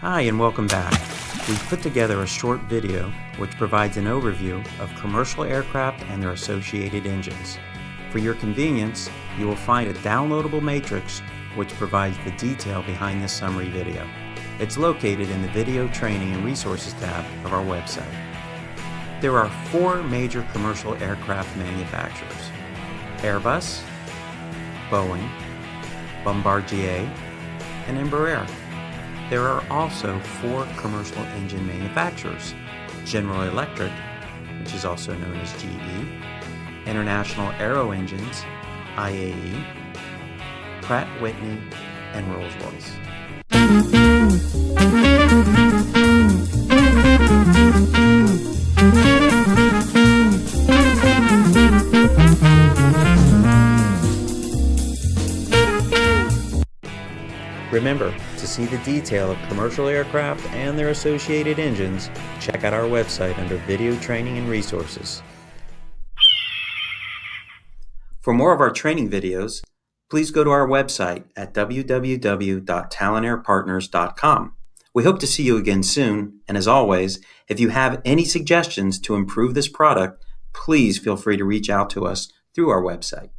Hi and welcome back. We've put together a short video which provides an overview of commercial aircraft and their associated engines. For your convenience, you will find a downloadable matrix which provides the detail behind this summary video. It's located in the Video Training and Resources tab of our website. There are 4 major commercial aircraft manufacturers: Airbus, Boeing, Bombardier, and Embraer. There are also 4 commercial engine manufacturers: General Electric, which is also known as GE, International Aero Engines, IAE, Pratt & Whitney, and Rolls-Royce. Remember, to see the detail of commercial aircraft and their associated engines, check out our website under Video Training and Resources. For more of our training videos, please go to our website at www.talentairpartners.com. We hope to see you again soon, and as always, if you have any suggestions to improve this product, please feel free to reach out to us through our website.